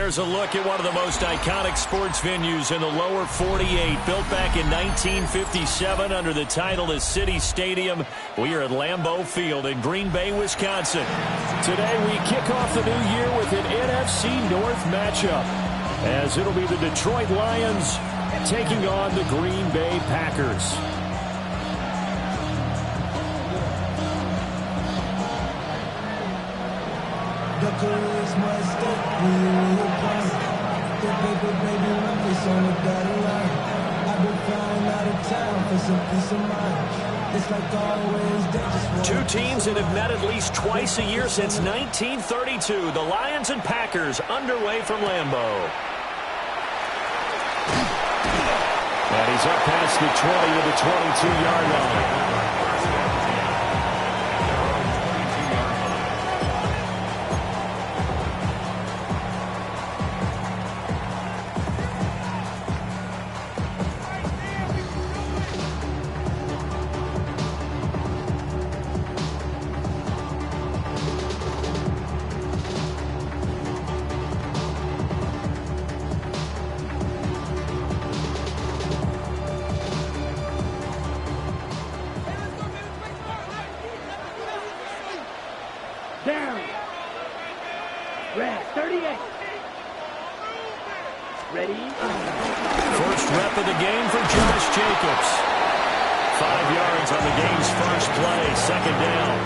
There's a look at one of the most iconic sports venues in the lower 48. Built back in 1957 under the title of City Stadium. We are at Lambeau Field in Green Bay, Wisconsin. Today we kick off the new year with an NFC North matchup, as it'll be the Detroit Lions taking on the Green Bay Packers. The charisma is stuck when you apply. The paper, baby, when it's on the dotted line. I've been flying out of town for some peace of mind. It's like always, they just want two teams that have met at least twice a year since 1932. The Lions and Packers underway from Lambeau. And he's up past the 20 to the 22-yard line. Down. Red, 38. Ready? First rep of the game for Josh Jacobs. 5 yards on the game's first play, second down.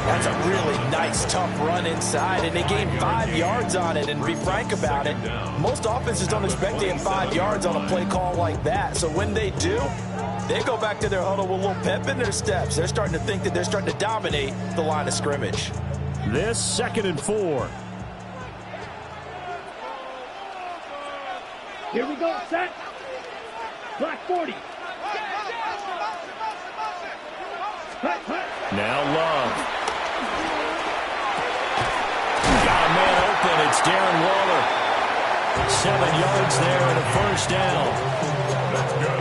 That's a really nice, tough run inside, and they gained 5 yards on it. And to be frank about it, most offenses don't expect to get 5 yards on a play call like that. So when they do, they go back to their huddle with a little pep in their steps. They're starting to think that they're starting to dominate the line of scrimmage. This 2nd and 4. Here we go, set. Black 40. Hut, hut. Now Love. Got a man open. It's Darren Waller. 7 yards there and a first down.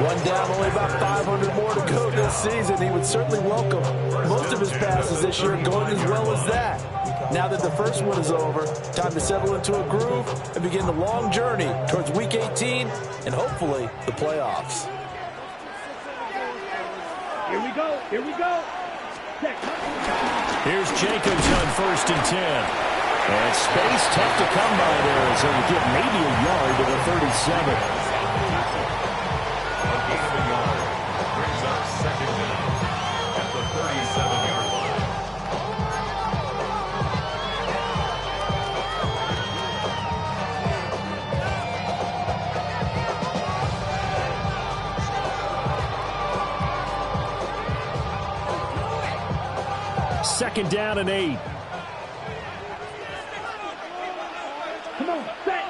One down, only about 500 more to go this season. He would certainly welcome most of his passes this year going as well as that. Now that the first one is over, time to settle into a groove and begin the long journey towards Week 18 and hopefully the playoffs. Here we go, here we go. Here's Jacobs on 1st and 10. And space tough to come by there as he'll get maybe a yard to the 37. Second down and 8. Come on, set.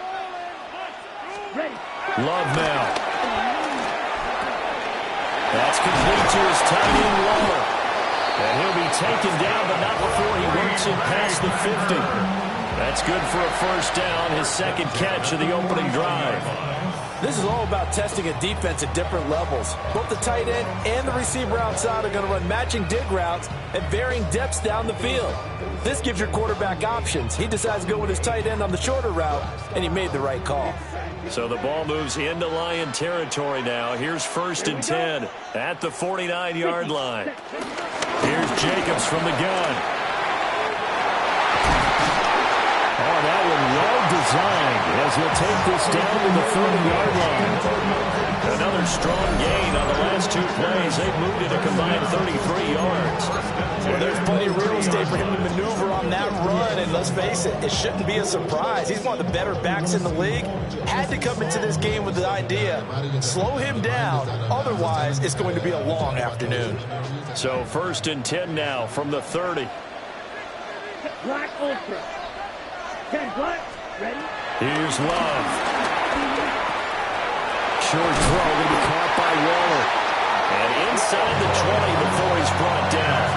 Ready. Love now. That's complete to his tight end, Waller. And he'll be taken down, but not before he works it past the 50. That's good for a first down, his second catch of the opening drive. This is all about testing a defense at different levels. Both the tight end and the receiver outside are going to run matching dig routes at varying depths down the field. This gives your quarterback options. He decides to go with his tight end on the shorter route, and he made the right call. So the ball moves into Lion territory now. Here's 1st and 10 at the 49-yard line. Here's Jacobs from the gun. Oh, that one well designed as he'll take this down to the 30-yard line. Another strong gain on the last 2 plays. They've moved it a combined 33 yards. Well, there's plenty of real estate for him to maneuver on that run, and let's face it, it shouldn't be a surprise. He's one of the better backs in the league. Had to come into this game with the idea, slow him down, otherwise it's going to be a long afternoon. So 1st and 10 now from the 30. Black Ultra. 10 black. Ready. Here's Love. Short throw will be caught by Waller. And inside the 20 before he's brought down.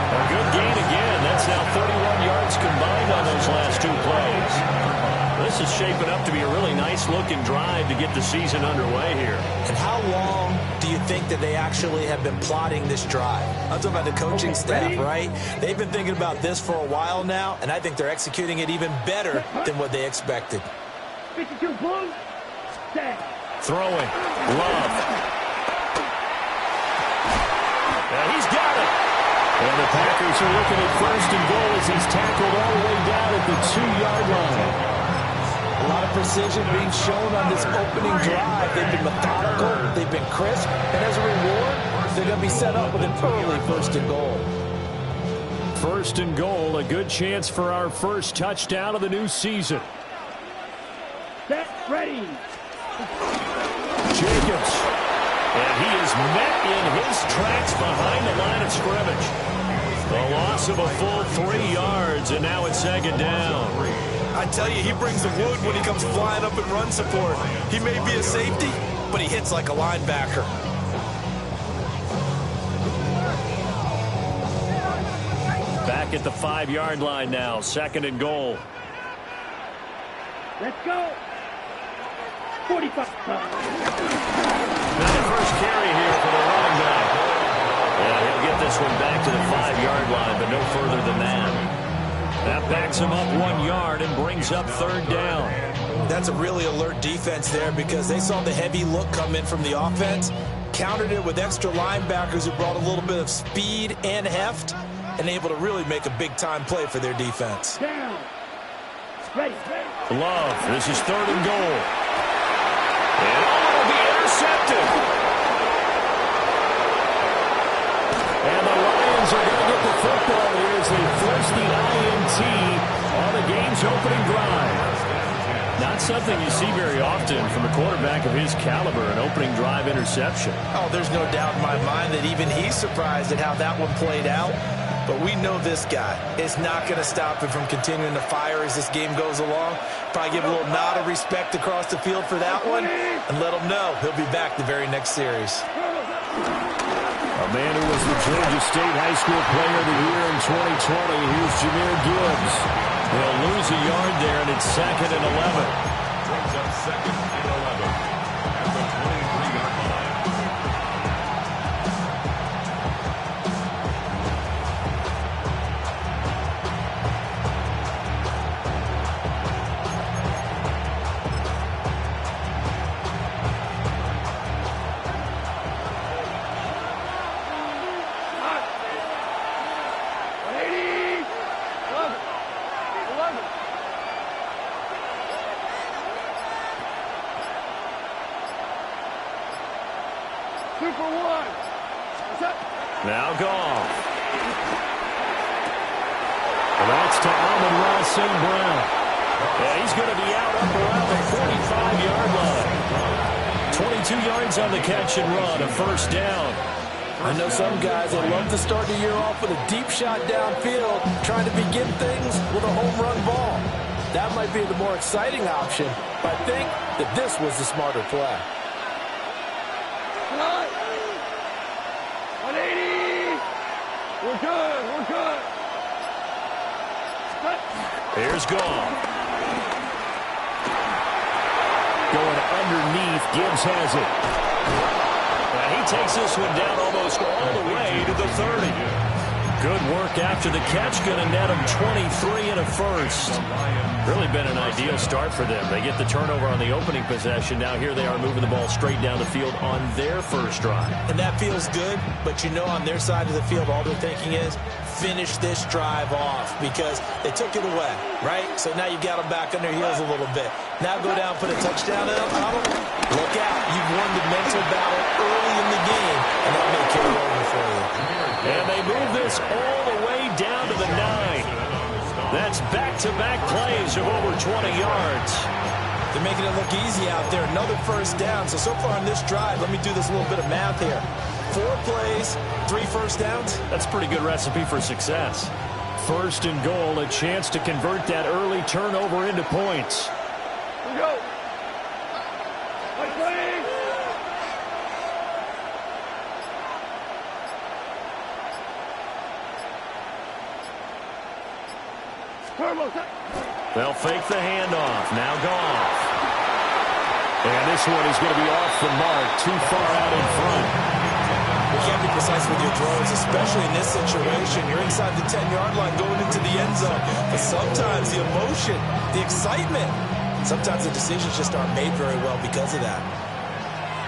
A good gain again. That's now 31 yards combined on those last 2 plays. This is shaping up to be a really nice-looking drive to get the season underway here. And how long do you think that they actually have been plotting this drive? I'm talking about the coaching staff, right? They've been thinking about this for a while now, and I think they're executing it even better than what they expected. 52 blue. Set. Throwing. Love. And he's got it. And the Packers are looking at first and goal as he's tackled all the way down at the 2-yard line. A lot of precision being shown on this opening drive. They've been methodical, they've been crisp, and as a reward, they're going to be set up with an early first and goal. First and goal, a good chance for our first touchdown of the new season. Set. Ready. Jacobs. And he is met in his tracks behind the line of scrimmage. A loss of a full 3 yards, and now it's second down. I tell you, he brings the wood when he comes flying up in run support. He may be a safety, but he hits like a linebacker. Back at the 5-yard line now, second and goal. Let's go. 45. Now the first carry here for the running back. Yeah, he'll get this one back to the 5-yard line, but no further than that. That backs him up 1 yard and brings up third down. That's a really alert defense there because they saw the heavy look come in from the offense, countered it with extra linebackers who brought a little bit of speed and heft, and able to really make a big-time play for their defense. Down. Ready. Love. This is third and goal. And it'll be intercepted. And the Lions are going to get the football here as they force the INT on the game's opening drive. Not something you see very often from a quarterback of his caliber, an opening drive interception. Oh, there's no doubt in my mind that even he's surprised at how that one played out. But we know this guy is not going to stop him from continuing to fire as this game goes along. Probably give a little nod of respect across the field for that one and let him know he'll be back the very next series. A man who was the Georgia State High School Player of the Year in 2020. Here's Jahmyr Gibbs. They'll lose a yard there, and it's second and 11. Brings up second and 11 at the 23-yard line. Now gone. That's to Amon-Ra St. Brown. Yeah, he's going to be out up around the 45-yard line. 22 yards on the catch and run, a first down. I know some guys that love to start the year off with a deep shot downfield, trying to begin things with a home run ball. That might be the more exciting option, but I think that this was the smarter play. 180. We're good. We're good. Here's Goff. Going underneath. Gibbs has it. And he takes this one down almost all the way to the 30. Good work after the catch. Going to net him 23 and a first. Really been an ideal start for them. They get the turnover on the opening possession. Now here they are moving the ball straight down the field on their first drive. And that feels good, but you know on their side of the field all they're thinking is finish this drive off because they took it away, right? So now you've got them back on their heels a little bit. Now go down, put a touchdown on them. Look out. You've won the mental battle early in the game, and that may carry over for you. And they move this all the way down to the 9. That's back-to-back plays of over 20 yards. They're making it look easy out there. Another first down. So far on this drive, let me do this little bit of math here. 4 plays, 3 first downs. That's a pretty good recipe for success. First and goal, a chance to convert that early turnover into points. Here we go. Turbo. They'll fake the handoff. Now Goff. And this one is going to be off the mark, too far out in front. You can't be precise with your throws, especially in this situation. You're inside the 10-yard line going into the end zone. But sometimes the emotion, the excitement, sometimes the decisions just aren't made very well because of that.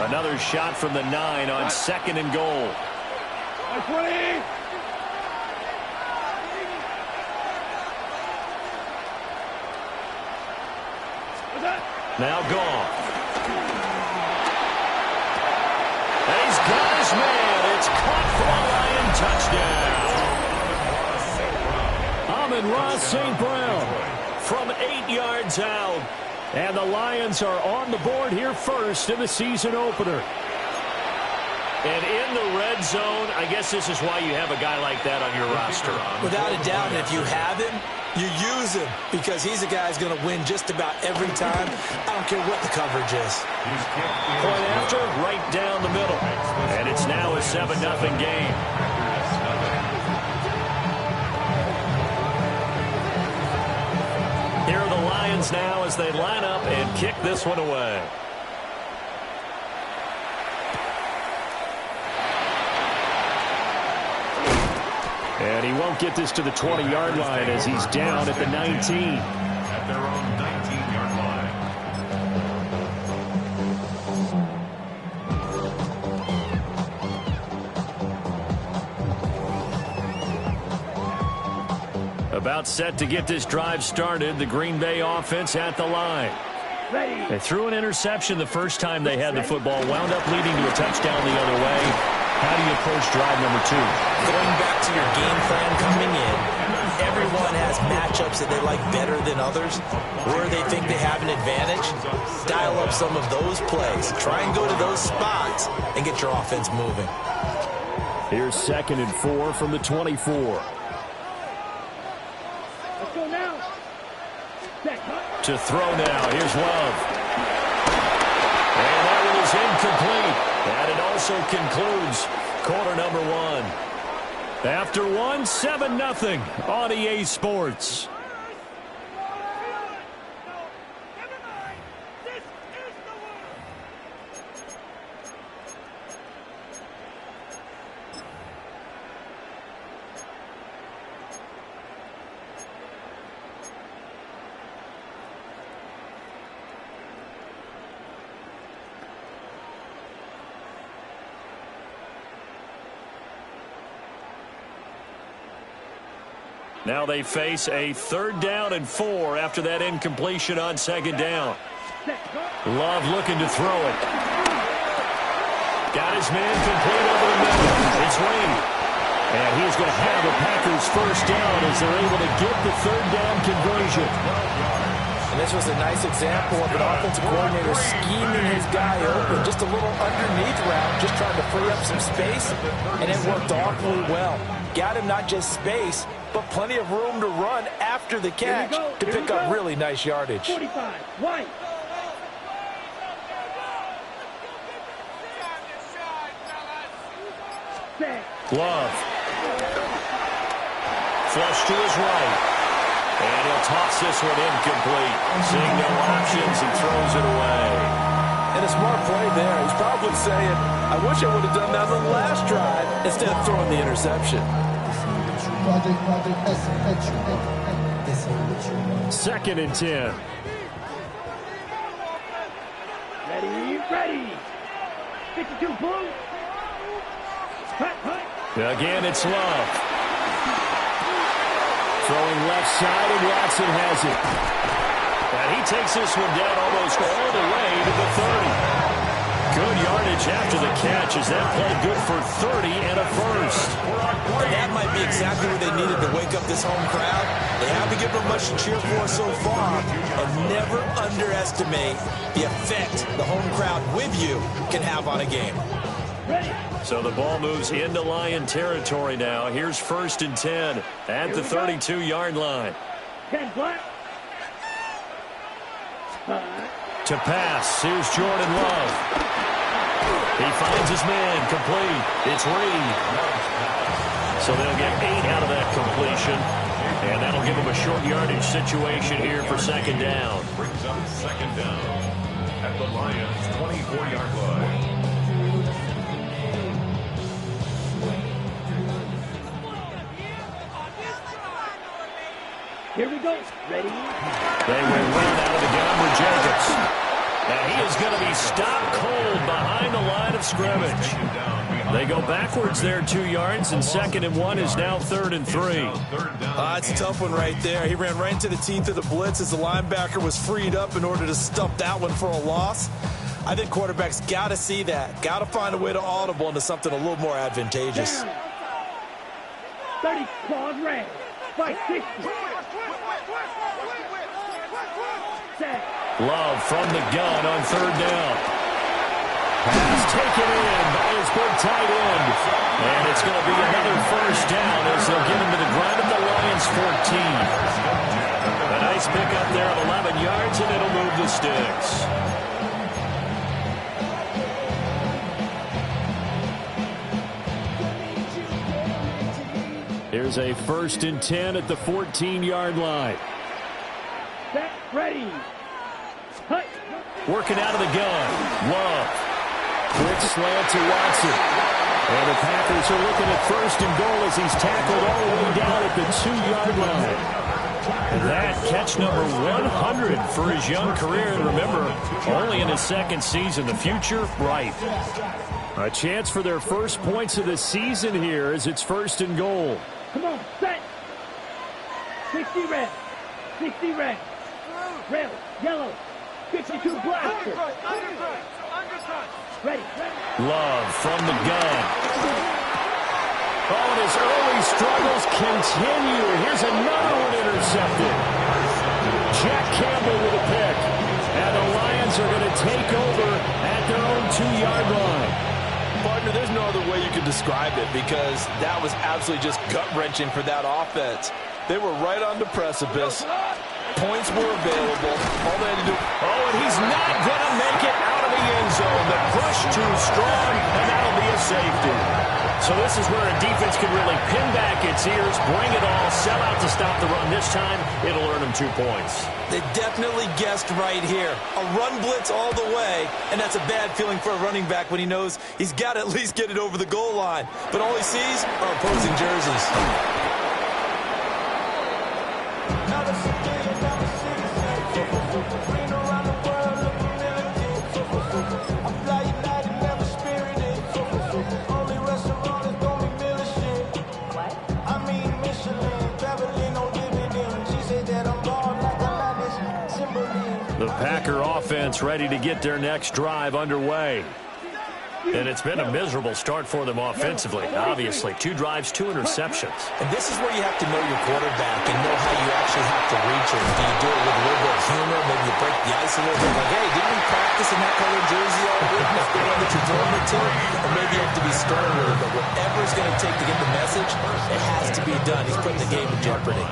Another shot from the 9 on 2nd and goal. Now Goff. And he's got his man. It's caught for a Lion touchdown. Amon-Ra St. Brown from 8 yards out. And the Lions are on the board here first in the season opener. And in the red zone, I guess this is why you have a guy like that on your roster. Without a doubt, and if you have him, you use him because he's a guy who's going to win just about every time. I don't care what the coverage is. Point after, right down the middle. And it's now a 7-0 game. Here are the Lions now as they line up and kick this one away. And he won't get this to the 20-yard line as he's down at the 19. At their own 19-yard line. About set to get this drive started, the Green Bay offense at the line. They threw an interception the first time they had the football, wound up leading to a touchdown the other way. How do you approach drive number 2? Going back to your game plan coming in, everyone has matchups that they like better than others, where they think they have an advantage. Dial up some of those plays. Try and go to those spots and get your offense moving. Here's 2nd and 4 from the 24. Let's go now. To throw now. Here's Love. And that one is incomplete. And it also concludes quarter number 1. After 1, 7-0 on EA Sports. Now they face a 3rd down and 4 after that incompletion on 2nd down. Love looking to throw it. Got his man complete over the middle. It's Wayne. And he's going to have the Packers 1st down as they're able to get the 3rd down conversion. And this was a nice example of an offensive coordinator scheming his guy open. Just a little underneath route, just trying to free up some space. And it worked awfully well. Got him not just space, but plenty of room to run after the catch to pick up really nice yardage. 45, white. Love. Flush to his right. And he'll toss this one incomplete. Seeing no options, he throws it away. And a smart play there. He's probably saying, I wish I would have done that on the last drive instead of throwing the interception. 2nd and 10. Ready. 52 blue. Again, it's Love. Throwing left side, and Watson has it. And he takes this one down almost all the way to the 30. Good yardage after the catch as that play good for 30 and a 1st. And that might be exactly what they needed to wake up this home crowd. They haven't given them much to cheer for so far. And never underestimate the effect the home crowd with you can have on a game. So the ball moves into Lion territory now. Here's 1st and 10 at the 32-yard line. 10 black. To pass, here's Jordan Love. He finds his man, complete. It's Reed. So they'll get 8 out of that completion. And that'll give them a short yardage situation here for second down. Brings up second down at the Lions' 24-yard line. Here we go. Ready? They will run out of the gun with Jacobs. And he is going to be stopped cold behind the line of scrimmage. They go backwards there 2 yards, and 2nd and 1 is now 3rd and 3. It's a tough one right there. He ran right into the teeth of the blitz as the linebacker was freed up in order to stuff that one for a loss. I think quarterbacks got to see that. Got to find a way to audible into something a little more advantageous. 30 claws red. 560. Love from the gun on 3rd down. Pass taken in by his big tight end. And it's going to be another 1st down as they'll get him to the ground at the Lions' 14. A nice pickup there of 11 yards, and it'll move the sticks. Here's a 1st and 10 at the 14-yard line. Set, ready. Hut. Working out of the gun. Love. Quick slant to Watson. And the Packers are looking at 1st and goal as he's tackled all the way down at the 2-yard line. And that catch number 100 for his young career. And remember, only in his 2nd season. The future bright. A chance for their first points of the season here as it's 1st and goal. Come on, set. 60 red. 60 red. Red, yellow. 52 blaster. Ready. Love from the gun. Oh, and his early struggles continue. Here's another one intercepted. Jack Campbell with a pick. And the Lions are going to take over at their own 2-yard line. Partner, there's no other way you could describe it because that was absolutely just gut-wrenching for that offense. They were right on the precipice. Points were available. All they had to do... Oh, and he's not going to make it out of the end zone. The push too strong, and that'll be a safety. So this is where a defense can really pin back its ears, bring it all, sell out to stop the run. This time, it'll earn them 2 points. They definitely guessed right here. A run blitz all the way, and that's a bad feeling for a running back when he knows he's got to at least get it over the goal line. But all he sees are opposing jerseys. The Packer offense ready to get their next drive underway. And it's been a miserable start for them offensively, obviously. 2 drives, 2 interceptions. And this is where you have to know your quarterback and know how you actually have to reach him. Do you do it with a little bit of humor? Maybe you break the ice a little bit. Like, hey, didn't we practice in that colored jersey all week? That's the one that you're throwing it to. Or maybe you have to be stern with it. But whatever it's going to take to get the message, it has to be done. He's putting the game in jeopardy.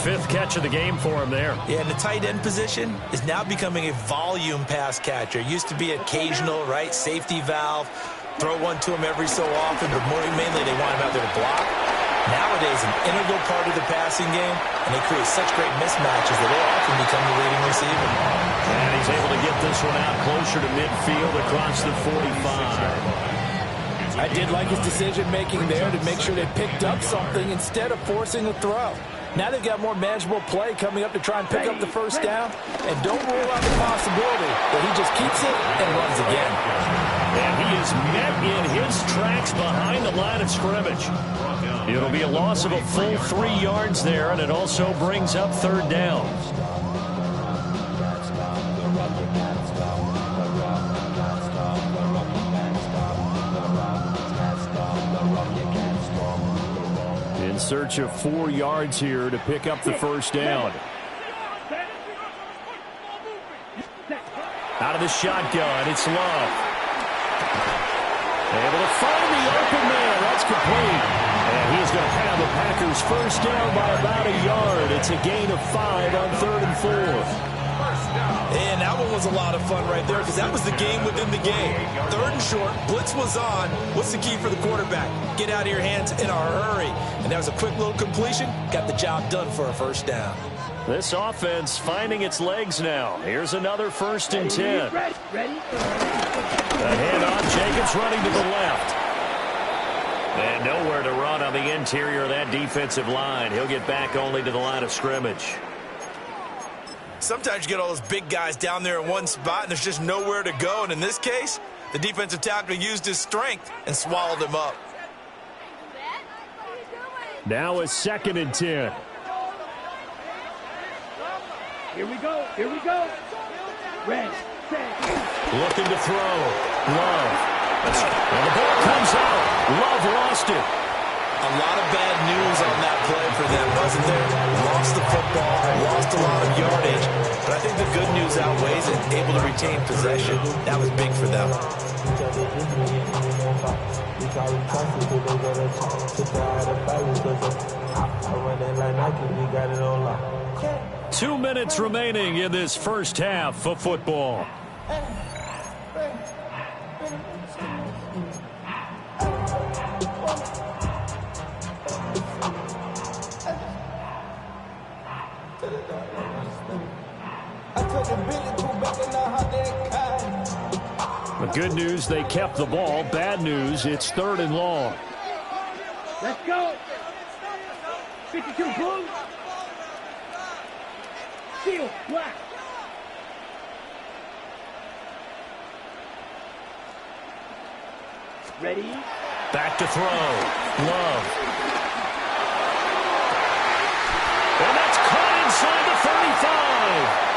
5th catch of the game for him there. Yeah, and the tight end position is now becoming a volume pass catcher. Used to be occasional, right, safety valve, throw one to him every so often, but mainly they want him out there to block. Nowadays, an integral part of the passing game, and they create such great mismatches that they often become the leading receiver. And he's able to get this one out closer to midfield across the 45. I did like his decision-making there to make sure they picked up something instead of forcing a throw. Now they've got more manageable play coming up to try and pick up the 1st down. And don't rule out the possibility that he just keeps it and runs again. And he is met in his tracks behind the line of scrimmage. It'll be a loss of a full 3 yards there, and it also brings up 3rd down. In search of 4 yards here to pick up the 1st down. Out of the shotgun, it's Love. Able to find the open man. That's complete. And he's going to have the Packers 1st down by about a yard. It's a gain of 5 on 3rd and 4. And that one was a lot of fun right there because that was the game within the game. 3rd and short, blitz was on. What's the key for the quarterback? Get out of your hands in a hurry. And that was a quick little completion. Got the job done for a 1st down. This offense finding its legs now. Here's another 1st and 10. Ready? The handoff, Jacobs running to the left. And nowhere to run on the interior of that defensive line. He'll get back only to the line of scrimmage. Sometimes you get all those big guys down there in one spot, and there's just nowhere to go. And in this case, the defensive tackle used his strength and swallowed him up. Now it's 2nd and 10. Here we go. Red, set. Looking to throw. Love. And the ball comes out. Love lost it. A lot of bad news on that play for them, wasn't there? Lost the football, lost a lot of yardage. But I think the good news outweighs it. Able to retain possession. That was big for them. 2 minutes remaining in this 1st half of football. The good news, they kept the ball. Bad news, it's 3rd and long. Let's go. 52 blue. Seal, black. Ready? Back to throw. Love. And that's caught inside the 35.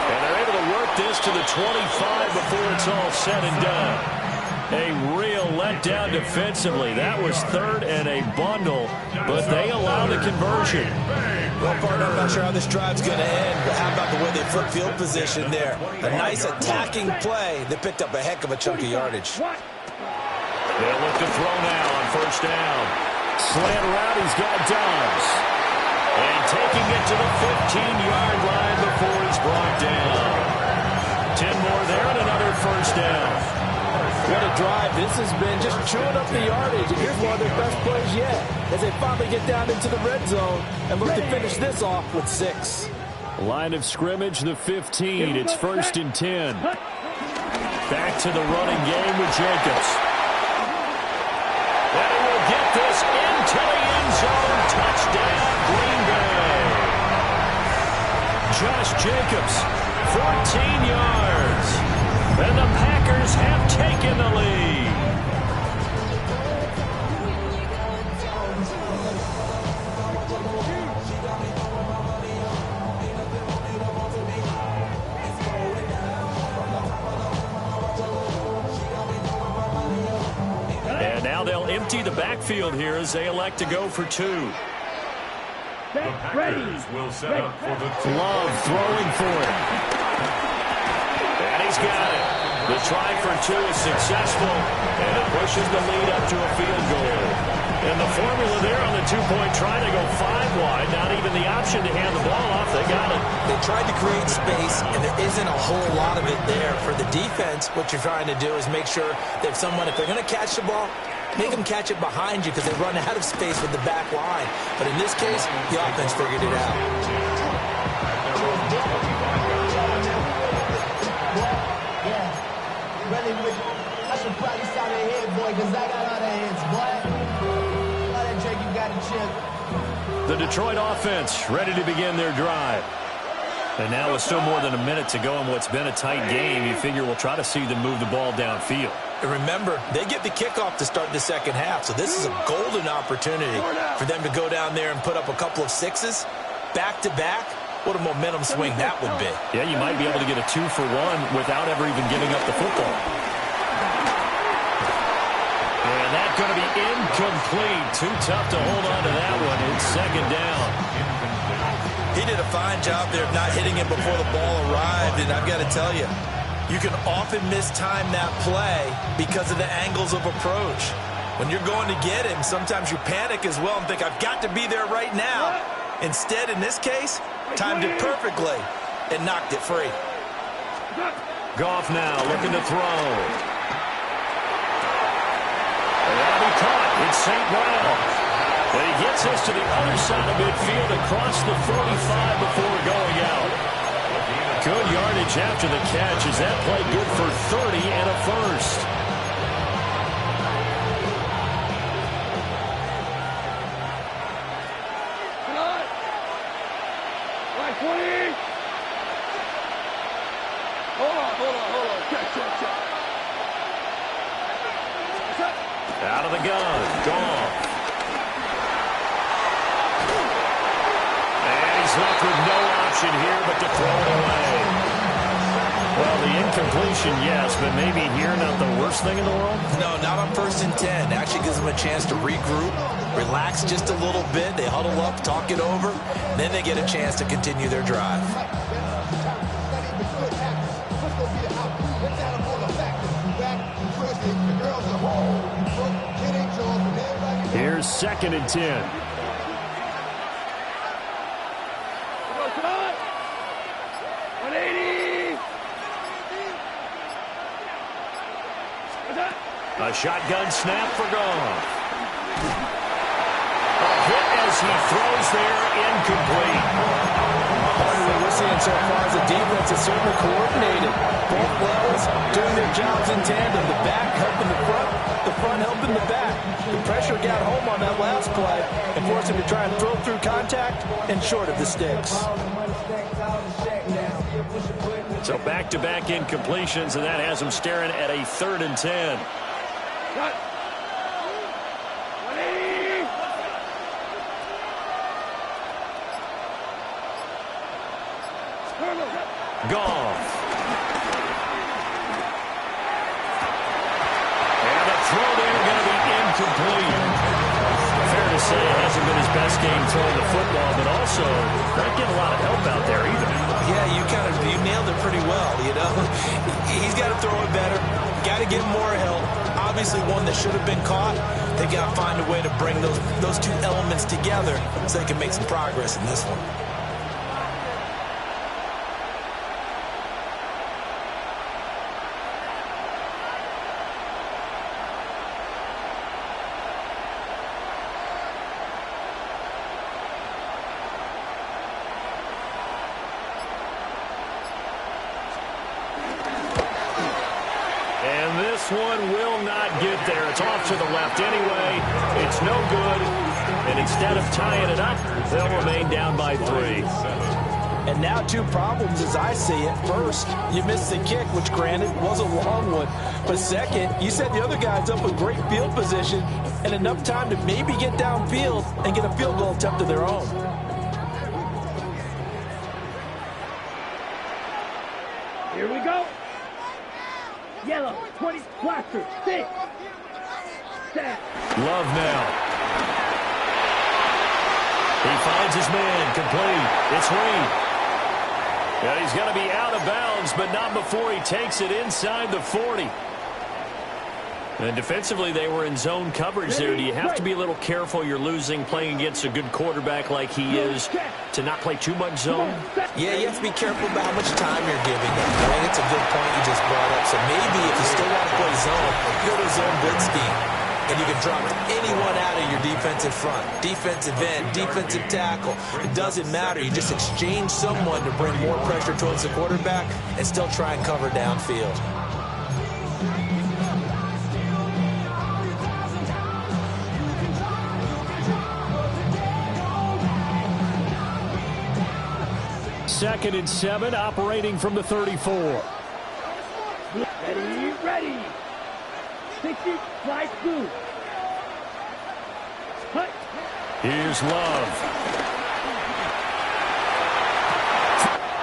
And they're able to work this to the 25 before it's all said and done. A real letdown defensively. That was 3rd and a bundle, but they allow the conversion. Well, partner, I'm not sure how this drive's going to end, but how about the way they flip field position there? A nice attacking play that picked up a heck of a chunk of yardage. They'll look to throw now on 1st down. Slant around, he's got Dobbs. And taking it to the 15-yard line before he's brought down. 10 more there and another 1st down. What a drive this has been, just chewing up the yardage. And here's one of their best plays yet as they finally get down into the red zone and look to finish this off with 6. Line of scrimmage, the 15. It's 1st and 10. Back to the running game with Jacobs. And he will get this into the end zone. Touchdown, Green Bay. Josh Jacobs, 14 yards. And the Packers have taken the lead. And now they'll empty the backfield here as they elect to go for 2. Ready. Will set up for the Love throwing for it. And he's got it. The try for 2 is successful, and it pushes the lead up to a field goal. And the formula there on the 2-point try to go 5 wide, not even the option to hand the ball off. They got it. They tried to create space, and there isn't a whole lot of it there. For the defense, what you're trying to do is make sure that if they're going to catch the ball, make them catch it behind you because they run out of space with the back line. But in this case, the offense figured it out. I should probably stop your head, boy, because I got all the hits, boy. All that Drake, you got to chill. The Detroit offense ready to begin their drive. And now with still more than a minute to go in what's been a tight game, you figure we'll try to see them move the ball downfield. And remember, they get the kickoff to start the second half, so this is a golden opportunity for them to go down there and put up a couple of 6s back-to-back. What a momentum swing that would be. Yeah, you might be able to get a 2-for-1 without ever even giving up the football. And that's going to be incomplete. Too tough to hold on to that one. It's 2nd down. He did a fine job there of not hitting him before the ball arrived, and I've got to tell you, you can often mistime that play because of the angles of approach. When you're going to get him, sometimes you panic as well and think, I've got to be there right now. Instead, in this case, timed it perfectly. and knocked it free. Goff now looking to throw. And that'll be caught. It's St. Brown. And he gets us to the other side of midfield across the 45 before going out. Good yardage after the catch. Is that play good for 30 and a first? Right 20. Hold on. Check. Out of the gun. Goff. And he's left with no option here but to throw it away. Well, the incompletion, yes, but maybe here not the worst thing in the world? No, not on 1st and 10. Actually gives them a chance to regroup, relax just a little bit. They huddle up, talk it over. Then they get a chance to continue their drive. Here's 2nd and 10. A shotgun snap for Goff. A hit as he throws there, incomplete. What we're seeing so far is the defense is certainly coordinated. Both levels doing their jobs in tandem. The back helping the front helping the back. The pressure got home on that last play and forced him to try and throw through contact and short of the sticks. So back-to-back incompletions, and that has him staring at a 3rd and 10. Cut. 180. Goff. And a throw there going to be incomplete. Fair to say it hasn't been his best game throwing the football, but also not getting a lot of help out there either. Yeah, you nailed it pretty well, you know. He's got to throw it better. Got to get more help. Obviously one that should have been caught. They got to find a way to bring those two elements together so they can make some progress in this one. This one will not get there. It's off to the left anyway. It's no good. And instead of tying it up, they'll remain down by 3. And now 2 problems as I see it. First, you missed the kick, which granted was a long one. But second, you set the other guys up with great field position and enough time to maybe get downfield and get a field goal attempt of their own. Here we go. Yellow, 20, blaster, 6. Set. Love now. He finds his man, complete. It's Reed. Yeah, he's going to be out of bounds, but not before he takes it inside the 40. And defensively, they were in zone coverage there. Do you have to be a little careful? You're losing playing against a good quarterback like he is to not play too much zone? Yeah, you have to be careful about how much time you're giving them. I think it's a good point you just brought up. So maybe if you still want to play zone, you go to a zone blitz scheme. And you can drop anyone out of your defensive front. Defensive end, defensive tackle. It doesn't matter. You just exchange someone to bring more pressure towards the quarterback and still try and cover downfield. Second and 7, operating from the 34. Ready. 60, fly through. Cut. Here's Love.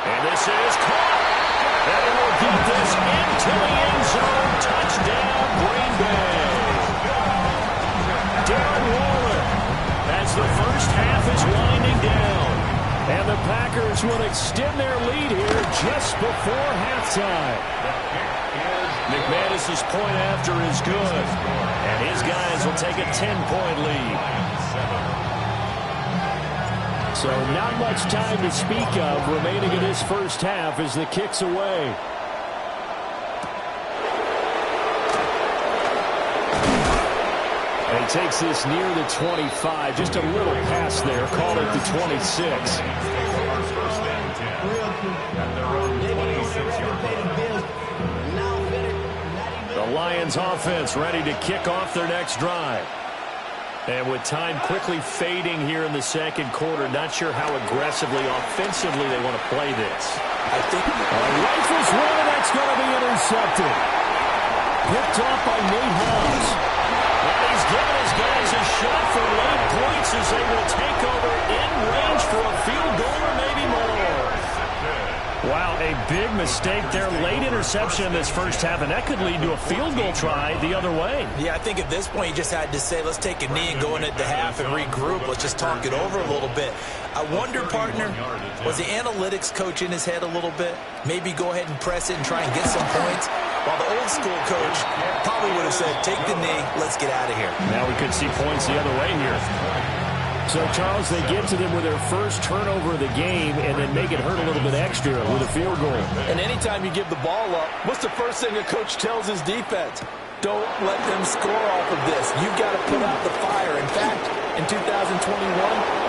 And this is caught. And he will get this into the end zone. Touchdown, Green Bay. Darren Waller, as the first half is winding down. And the Packers will extend their lead here just before halftime. McManus's point after is good. And his guys will take a 10-point lead. So not much time to speak of remaining in this first half as the kick's away. And he takes this near the 25. Just a little pass there. Call it the 26. The Lions offense ready to kick off their next drive. And with time quickly fading here in the second quarter, not sure how aggressively, offensively they want to play this. I think rifles one, and that's going to be intercepted. Picked off by Nate Hobbs. And he's giving his guys a shot for late points as they will take over in range for a field goal or maybe more. Wow, a big mistake there. Late interception in this first half, and that could lead to a field goal try the other way. Yeah, I think at this point you just had to say, let's take a knee and go into the half and regroup. Let's just talk it over a little bit. I wonder, partner, was the analytics coach in his head a little bit? Maybe go ahead and press it and try and get some points? While the old school coach probably would have said, take the knee, let's get out of here. Now we could see points the other way here. So, Charles, they get to them with their first turnover of the game and then make it hurt a little bit extra with a field goal. And anytime you give the ball up, what's the first thing a coach tells his defense? Don't let them score off of this. You've got to put out the fire. In fact, in 2021,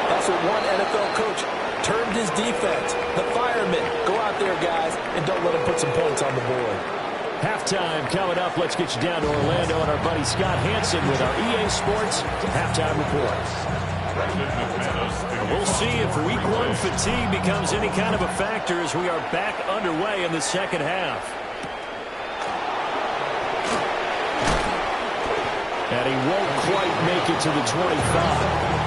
that's what one NFL coach termed his defense. The firemen. Go out there, guys, and don't let them put some points on the board. Halftime coming up. Let's get you down to Orlando and our buddy Scott Hansen with our EA Sports Halftime Report. We'll see if week one fatigue becomes any kind of a factor as we are back underway in the second half. And he won't quite make it to the 25.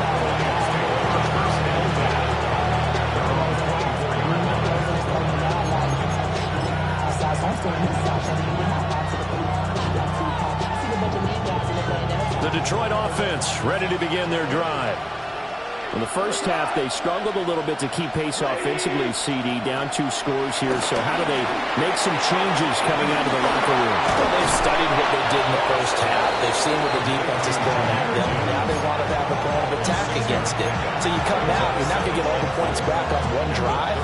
The Detroit offense ready to begin their drive. In the first half, they struggled a little bit to keep pace offensively, CD, down 2 scores here. So how do they make some changes coming out of the locker room? Well, they've studied what they did in the first half. They've seen what the defense is throwing at them. Now they want to have a plan of attack against it. So you come out, you're not going to get all the points back on one drive,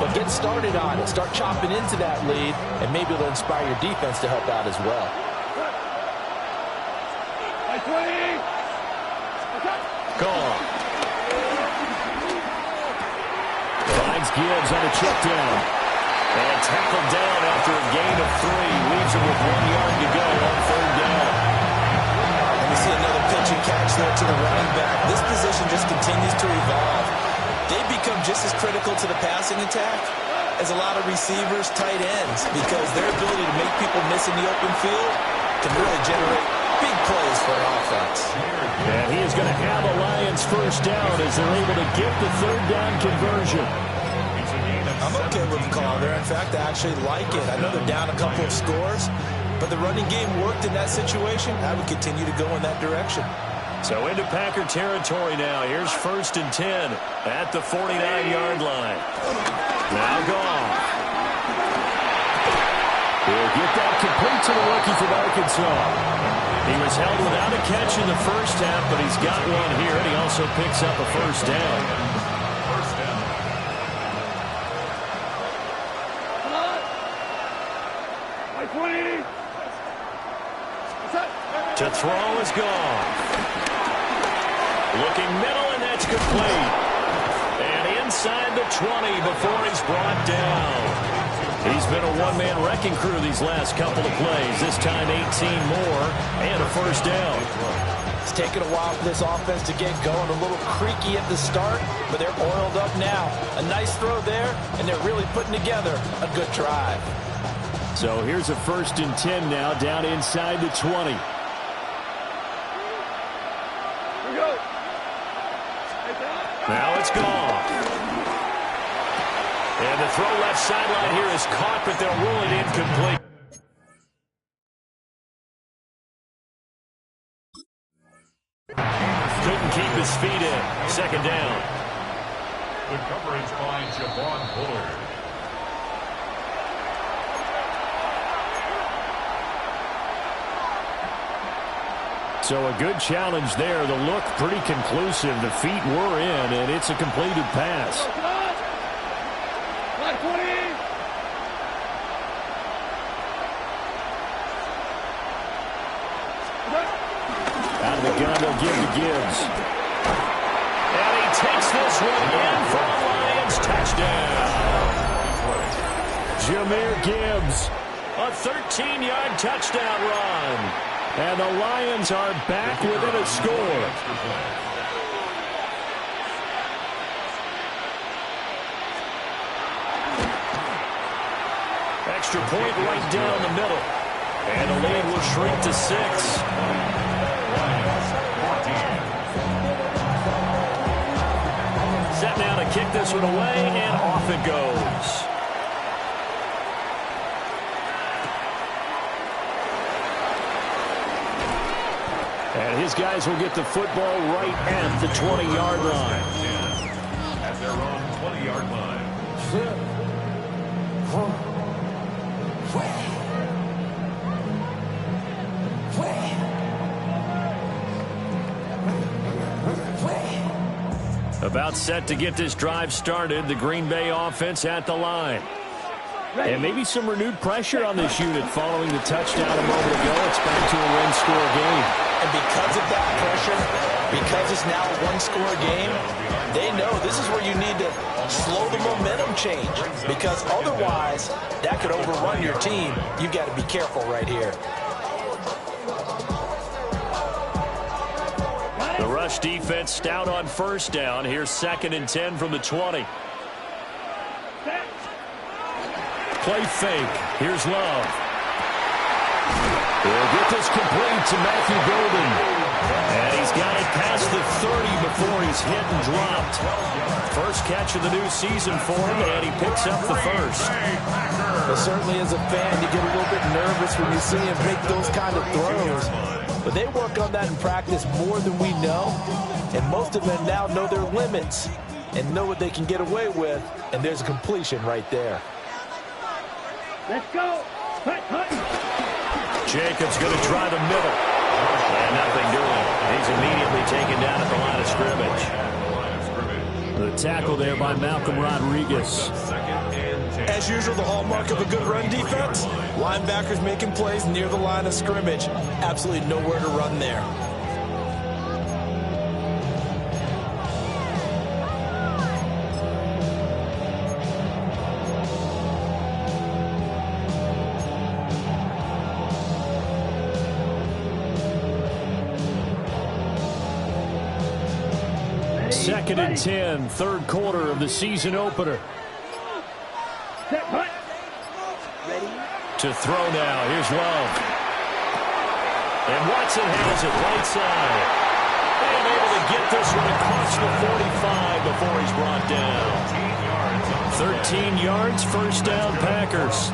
but get started on it. Start chopping into that lead, and maybe it'll inspire your defense to help out as well. Gone. Finds Gibbs on a check down. And tackled down after a gain of 3. Leaves him with 1 yard to go on third down. And we see another pitch and catch there to the running back. This position just continues to evolve. They become just as critical to the passing attack as a lot of receivers, tight ends, because their ability to make people miss in the open field can really generate big plays for an offense. And he is going to have a Lions first down as they're able to get the third down conversion. I'm okay with the call there. In fact, I actually like it. I know they're down a couple of scores, but the running game worked in that situation. I would continue to go in that direction. So into Packer territory now. Here's 1st and 10 at the 49-yard line. Now gone. He'll get that complete to the rookie from Arkansas. He was held without a catch in the first half, but he's got one here, and he also picks up a first down. To throw is gone. Looking middle, and that's complete. And inside the 20 before he's brought down. He's been a one-man wrecking crew these last couple of plays. This time 18 more and a first down. It's taken a while for this offense to get going. A little creaky at the start, but they're oiled up now. A nice throw there, and they're really putting together a good drive. So here's a 1st and 10 now, down inside the 20. Now it's gone. And the throw left sideline here is caught, but they'll rule it incomplete. Couldn't keep his feet in. 2nd down. The coverage by Javon Bullard. So a good challenge there. The look pretty conclusive. The feet were in, and it's a completed pass. Out of the gun, they'll give to Gibbs. And he takes this one in for the Lions. Touchdown. Jahmyr Gibbs, a 13-yard touchdown run. And the Lions are back within a score. Extra point right down the middle. And the lead will shrink to 6. Set now to kick this one away, and off it goes. And his guys will get the football right at the 20-yard line. At their own 20-yard line. About set to get this drive started. The Green Bay offense at the line. And maybe some renewed pressure on this unit following the touchdown a moment ago. It's back to a one-score game. And because of that pressure, because it's now a one-score game, they know this is where you need to slow the momentum change. Because otherwise, that could overrun your team. You've got to be careful right here. The rush defense stout on first down. Here's 2nd and 10 from the 20. Play fake. Here's Love. He'll get this complete to Matthew Golden. And he's got it past the 30 before he's hit and dropped. First catch of the new season for him, and he picks up the first. But certainly as a fan, you get a little bit nervous when you see him make those kind of throws. But they work on that in practice more than we know. And most of them now know their limits and know what they can get away with. And there's a completion right there. Let's go. Hut, hut. Jacobs going to try the middle. And nothing doing. He's immediately taken down at the line of scrimmage. The tackle there by Malcolm Rodriguez. As usual, the hallmark of a good run defense, linebackers making plays near the line of scrimmage. Absolutely nowhere to run there. Second and 10, third quarter of the season opener. Set, hut. Ready. To throw now. Here's Love. And Watson has it right side. And able to get this one across the 45 before he's brought down. 13 yards, first down, Packers.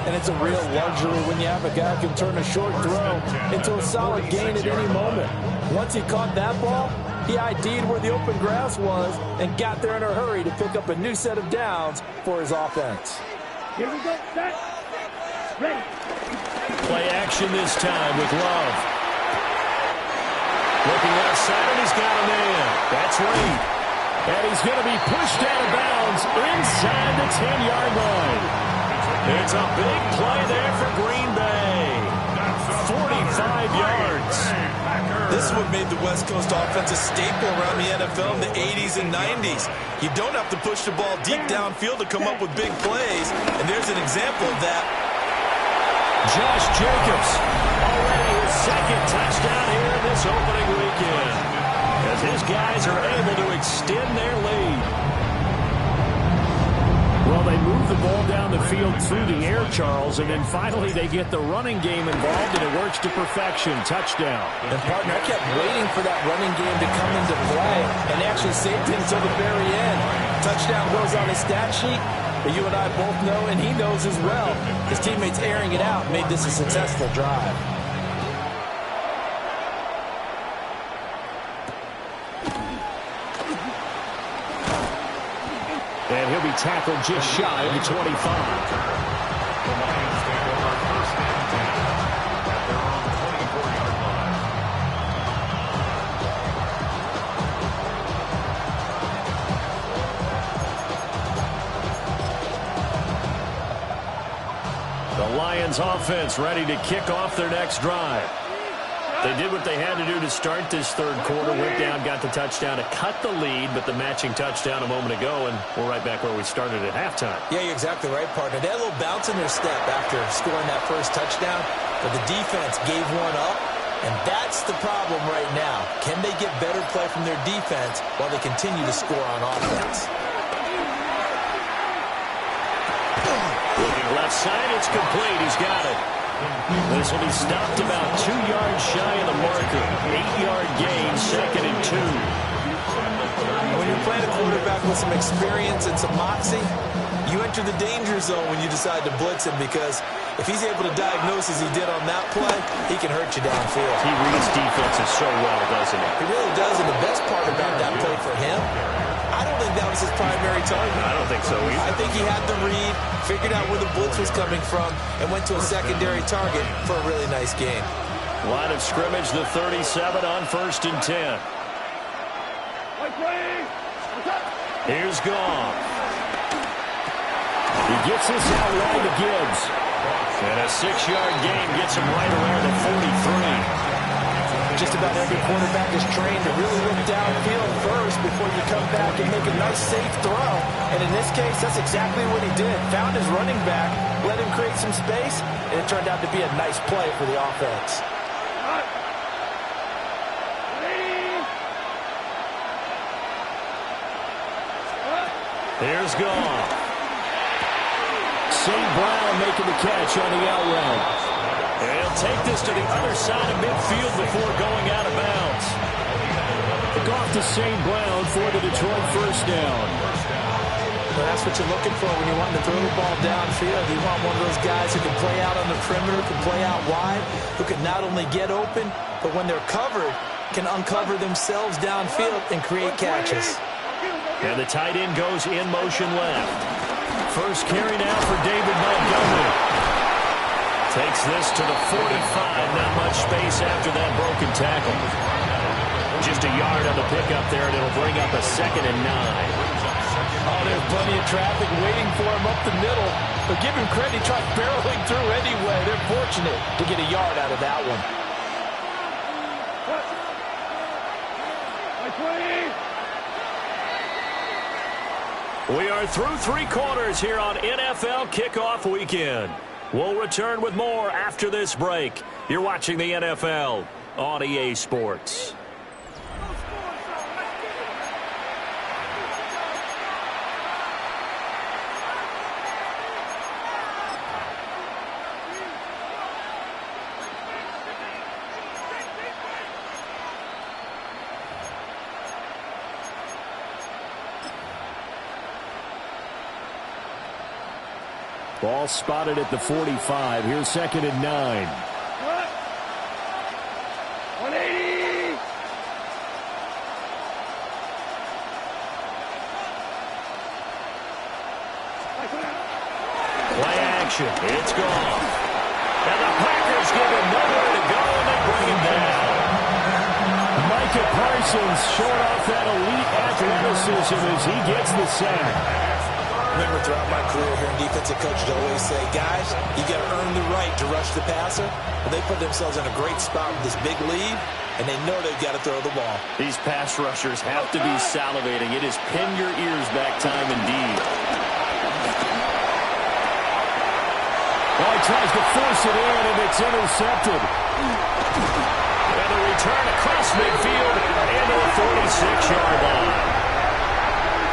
And it's a real luxury when you have a guy who can turn a short throw into a solid gain at any moment. Once he caught that ball, he ID'd where the open grass was and got there in a hurry to pick up a new set of downs for his offense. Here we go. Set. Ready. Play action this time with Love. Looking outside, and he's got a man. That's Reed. And he's going to be pushed out of bounds inside the 10-yard line. It's a big play there for Green Bay. 45 yards. This is what made the West Coast offense a staple around the NFL in the 80s and 90s. You don't have to push the ball deep downfield to come up with big plays, and there's an example of that. Josh Jacobs, already his second touchdown here in this opening weekend, as his guys are able to extend their lead. Well, they move the ball down the field through the air, Charles, and then finally they get the running game involved, and it works to perfection. Touchdown. And, partner, I kept waiting for that running game to come into play and actually saved him until the very end. Touchdown goes on his stat sheet, but you and I both know, and he knows as well, his teammates airing it out made this a successful drive. And he'll be tackled just shy of the 25. The Lions take over first and 10 at their own 24-yard line. Lions offense ready to kick off their next drive. They did what they had to do to start this third quarter. Went down, got the touchdown to cut the lead, but the matching touchdown a moment ago, and we're right back where we started at halftime. Yeah, you're exactly right, partner. They had a little bounce in their step after scoring that first touchdown, but the defense gave one up, and that's the problem right now. Can they get better play from their defense while they continue to score on offense? Looking left side, it's complete. He's got it. This will be stopped about 2 yards shy of the marker. 8-yard gain, 2nd and 2. When you're playing a quarterback with some experience and some moxie, you enter the danger zone when you decide to blitz him, because if he's able to diagnose as he did on that play, he can hurt you downfield. He reads defenses so well, doesn't he? He really does, and the best part about that play for him, I don't think that was his primary target. I don't think so either. I think he had the read, figured out where the blitz was coming from, and went to a secondary target for a really nice game. Line of scrimmage, the 37 on 1st and 10. Here's Goff. He gets this out wide to Gibbs. And a 6-yard gain gets him right around the 43. Just about every quarterback is trained to really look downfield first before you come back and make a nice, safe throw. And in this case, that's exactly what he did. Found his running back, let him create some space, and it turned out to be a nice play for the offense. Here's Goff. St. Brown making the catch on the out route. And he'll take this to the other side of midfield before going out of bounds. Goff to St. Brown for the Detroit first down. Well, that's what you're looking for when you want to throw the ball downfield. You want one of those guys who can play out on the perimeter, can play out wide, who can not only get open, but when they're covered, can uncover themselves downfield and create catches. And the tight end goes in motion left. First carry now for David Montgomery. Takes this to the 45. Not much space after that broken tackle. Just a yard on the pickup there, and it'll bring up a 2nd and 9. Oh, there's plenty of traffic waiting for him up the middle. But give him credit, he tried barreling through anyway. They're fortunate to get a yard out of that one. We are through 3 quarters here on NFL Kickoff Weekend. We'll return with more after this break. You're watching the NFL on EA Sports. Ball spotted at the 45. Here's 2nd and 9. 180. Play action. It's gone. And the Packers give him nowhere to go, and they bring him down. Micah Parsons showing off that elite athleticism as he gets the sack. Remember, throughout my career here in defensive coaches always say, guys, you got to earn the right to rush the passer. But they put themselves in a great spot with this big lead, and they know they've got to throw the ball. These pass rushers have to be salivating. It is pin your ears back time indeed. Oh, he tries to force it in, and it's intercepted. And the return across midfield into the 46-yard line.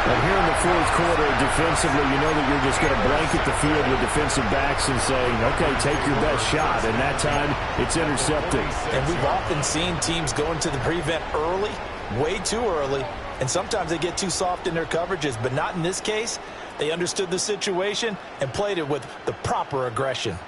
And here in the fourth quarter, defensively, you know that you're just going to blanket the field with defensive backs and saying, okay, take your best shot. And that time, it's intercepted. And we've often seen teams go into the prevent early, way too early, and sometimes they get too soft in their coverages, but not in this case. They understood the situation and played it with the proper aggression.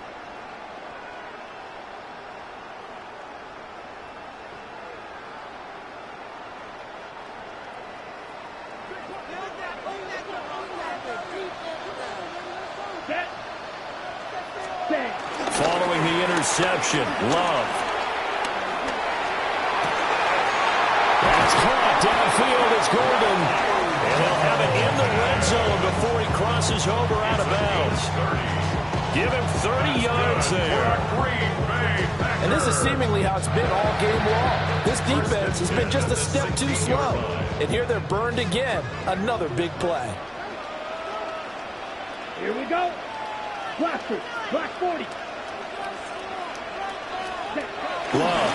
Following the interception, Love. That's caught downfield. It's Gordon. And he'll have it in the red zone before he crosses over out of bounds. Give him 30 yards there. And this is seemingly how it's been all game long. This defense has been just a step too slow. And here they're burned again. Another big play. Here we go. Blackford, black 40. Love.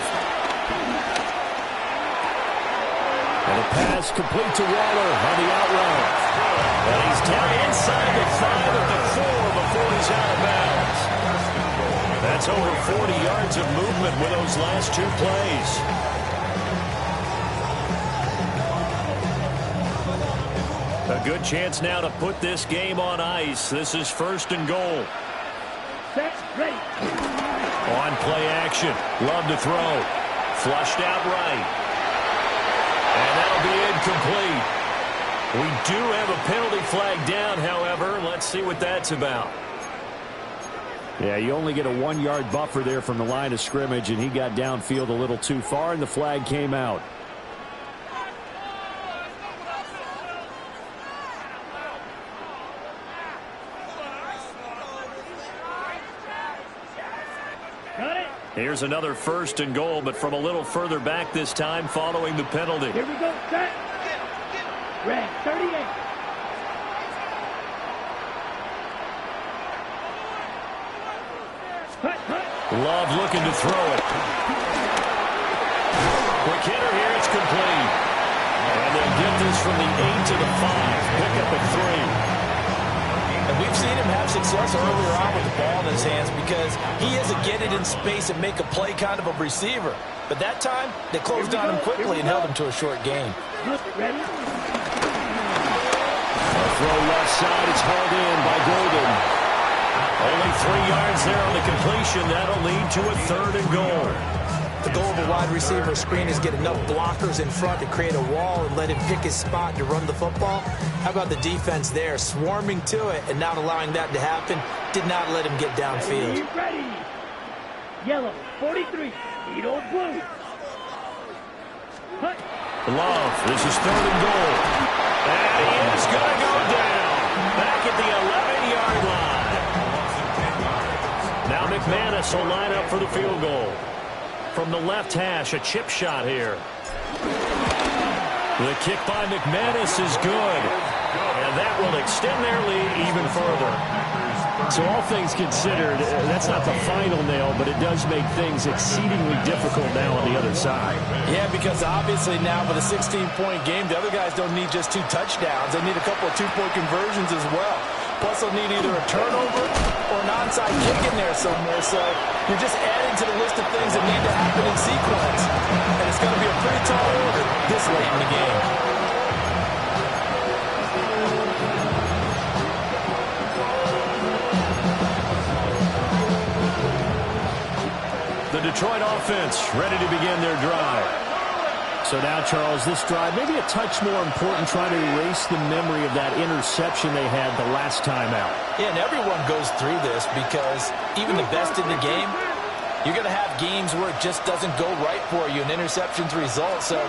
And a pass complete to Waller on the out route. And he's down inside the 5 at the 4 before he's out of bounds. That's over 40 yards of movement with those last 2 plays. A good chance now to put this game on ice. This is 1st and goal. Set, ready. On play action. Love to throw. Flushed out right. And that'll be incomplete. We do have a penalty flag down, however. Let's see what that's about. Yeah, you only get a 1-yard buffer there from the line of scrimmage, and he got downfield a little too far, and the flag came out. Here's another 1st and goal, but from a little further back this time following the penalty. Here we go. Set. Red 38. Love looking to throw it. Quick hitter here. It's complete. And they'll get this from the 8 to the 5. Pick up at 3. And we've seen him have success earlier on with the ball in his hands because he is a get it in space and make a play kind of a receiver. But that time, they closed on him quickly and held him to a short gain. Ready? Throw left side. It's hauled in by Golden. Only 3 yards there on the completion. That'll lead to a 3rd and goal. The goal of a wide receiver screen is get enough blockers in front to create a wall and let him pick his spot to run the football. How about the defense there, swarming to it and not allowing that to happen? Did not let him get downfield. Ready. Yellow 43. Edo blue. Hut. Love. This is 3rd and goal. And he is going to go down. Back at the 11-yard line. Now McManus will line up for the field goal. From the left hash, a chip shot here. The kick by McManus is good. And that will extend their lead even further. So all things considered, that's not the final nail, but it does make things exceedingly difficult now on the other side. Yeah, because obviously now with a 16-point game, the other guys don't need just 2 touchdowns. They need a couple of 2-point conversions as well. Plus, they'll need either a turnover or an onside kick in there somewhere. So you're just adding to the list of things that need to happen in sequence. And it's going to be a pretty tall order this late in the game. The Detroit offense ready to begin their drive. So now, Charles, this drive maybe a touch more important, trying to erase the memory of that interception they had the last time out. Yeah, and everyone goes through this because even the best in the game, you're going to have games where it just doesn't go right for you and interceptions result. So,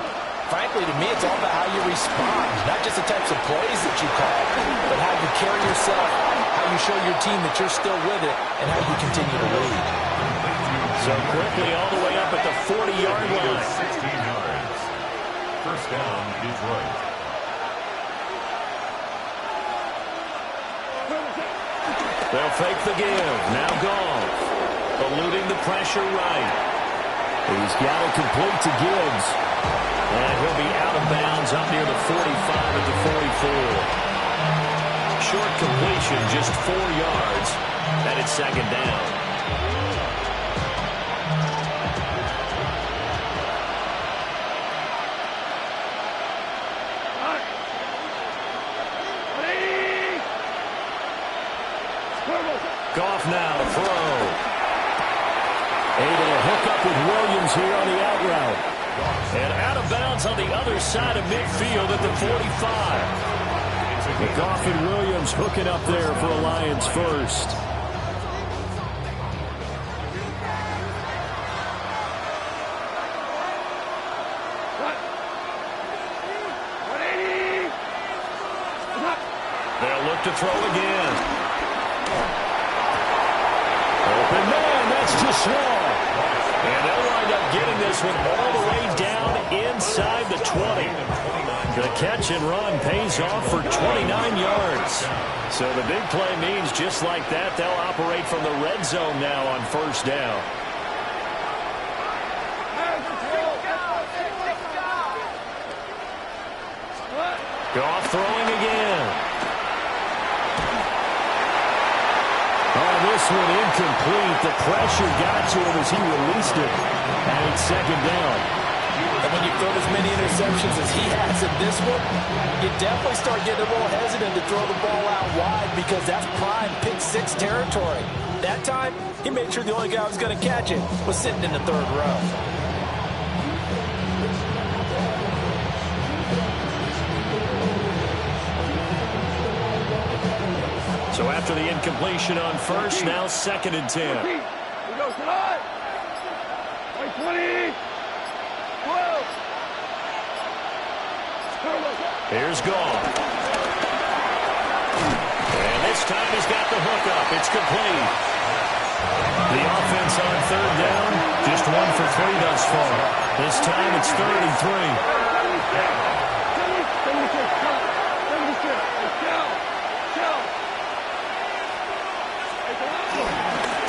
frankly, to me, it's all about how you respond, not just the types of plays that you call, but how you carry yourself, how you show your team that you're still with it, and how you continue to lead. So quickly all the way up at the 40-yard line. 16 yards. 1st down, Detroit. They'll fake the give. Now Goff. Eluding the pressure right. He's got it complete to Gibbs. And he'll be out of bounds up near the 45 at the 44. Short completion, just 4 yards. And it's 2nd down. Goff now to throw. Able to hook up with Williams here on the out route. And out of bounds on the other side of midfield at the 45. Goff and Williams hooking up there for a Lions first. They'll look to throw again. long. And they'll wind up getting this one all the way down inside the 20. The catch and run pays off for 29 yards. So the big play means just like that, they'll operate from the red zone now on first down. Goff throwing again. Oh, this one incomplete. The pressure got to him as he released it. And it's second down. And when you throw as many interceptions as he has in this one, you definitely start getting a little hesitant to throw the ball out wide because that's prime pick six territory. That time, he made sure the only guy who was going to catch it was sitting in the third row. So after the incompletion on first, now second and 10. We go tonight. 20. 12. Here's Goff. And this time he's got the hook up. It's complete. The offense on third down, just 1 for 3 thus far. This time it's 3rd and 3.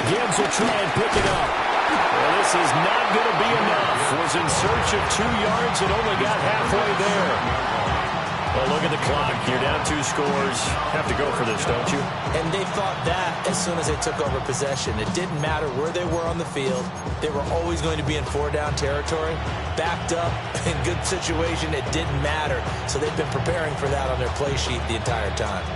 Gibbs will try and pick it up. Well, this is not going to be enough. Was in search of 2 yards and only got halfway there. Well, look at the clock. You're down 2 scores. Have to go for this, don't you? And they thought that as soon as they took over possession. It didn't matter where they were on the field. They were always going to be in 4-down territory. Backed up, in good situation, it didn't matter. So they've been preparing for that on their play sheet the entire time.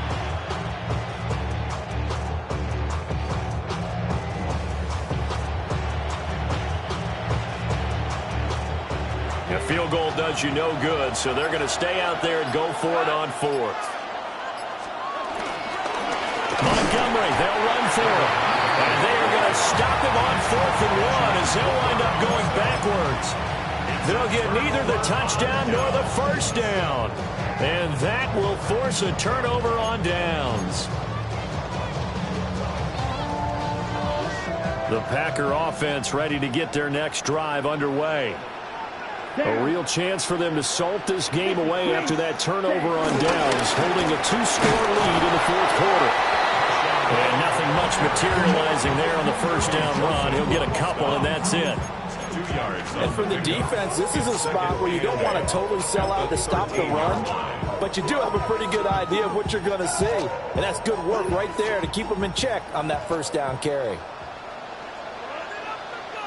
A field goal does you no good, so they're going to stay out there and go for it on 4th. Montgomery, they'll run for it. And they are going to stop him on 4th and 1 as they'll wind up going backwards. They'll get neither the touchdown nor the first down. And that will force a turnover on downs. The Packer offense ready to get their next drive underway. A real chance for them to salt this game away after that turnover on downs, holding a 2-score lead in the 4th quarter. And nothing much materializing there on the first down run. He'll get a couple, and that's it. 2 yards. And from the defense, this is a spot where you don't want to totally sell out to stop the run, but you do have a pretty good idea of what you're going to see. And that's good work right there to keep them in check on that first down carry.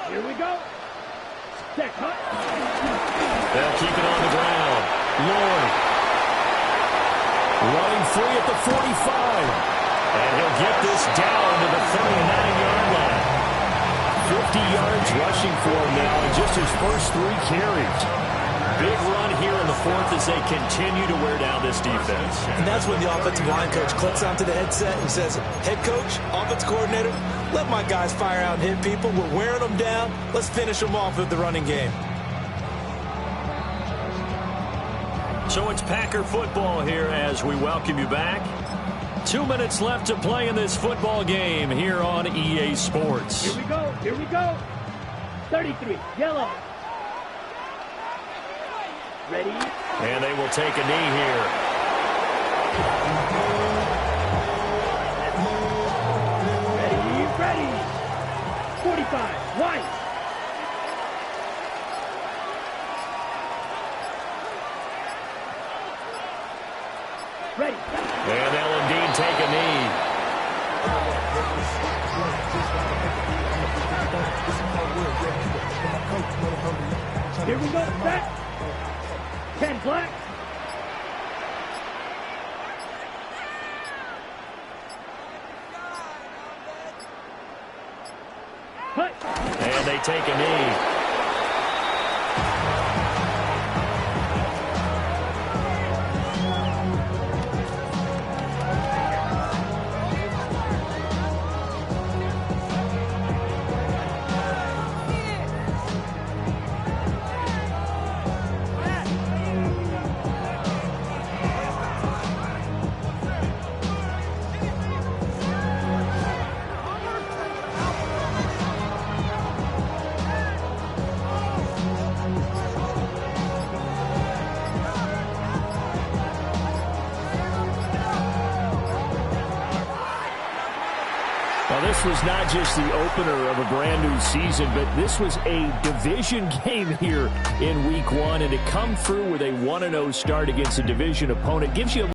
Here we go. Check, huh? They'll keep it on the ground. Lloyd. Running free at the 45. And he'll get this down to the 39-yard line. 50 yards rushing for him now in just his first 3 carries. Big run here in the 4th as they continue to wear down this defense. And that's when the offensive line coach clicks onto the headset and says, head coach, offense coordinator, let my guys fire out and hit people. We're wearing them down. Let's finish them off with the running game. So it's Packer football here as we welcome you back. 2 minutes left to play in this football game here on EA Sports. Here we go. Here we go. 33. Yellow. Ready? And they will take a knee here. Ready. 45. White. Ready. And they'll indeed take a knee. Here we go. Set. 10 black. Cut. And they take a knee. Well, this was not just the opener of a brand-new season, but this was a division game here in Week 1, and to come through with a 1-0 start against a division opponent gives you a